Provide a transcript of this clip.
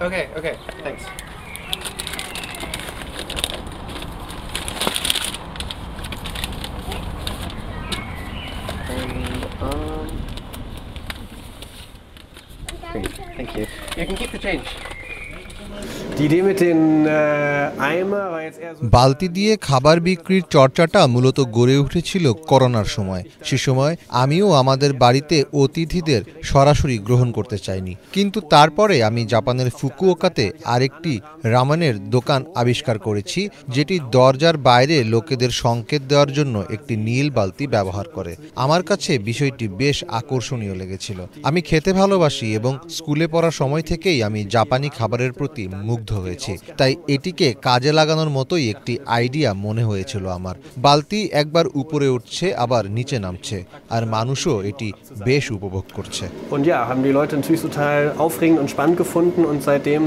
Okay, okay, thanks. Great, thank you. You can keep the change. Die Idee mit den Eimer war jetzt eher so. বালতি দিয়ে খাবার বিক্রির চর্চাটা মূলত গড়ে উঠেছিল করোনার সময়। সে সময় আমিও আমাদের বাড়িতে অতিথিদের সরাসরি গ্রহণ করতে চাইনি, কিন্তু তারপরে আমি জাপানের ফুকুওকাতে আরেকটি রামেনের দোকান আবিষ্কার করেছি, যেটি দরজার বাইরে লোকেদের সংকেত দেওয়ার জন্য একটি নীল বালতি ব্যবহার করে। আমার কাছে বিষয়টি বেশ আকর্ষণীয় লেগেছিল। আমি খেতে ভালোবাসি এবং স্কুলে পড়ার সময় থেকেই আমি জাপানি খাবারের প্রতি মুগ্ধ হয়েছি, তাই এটিকে কাজে লাগানোর মতোই একটি আইডিয়া মনে হয়েছিল আমার। বালতি একবার উপরে উঠছে আবার নিচে নামছে, আর মানুষও এটি বেশ উপভোগ করছে। Und ja, haben die Leute natürlich total aufregend und spannend gefunden und seitdem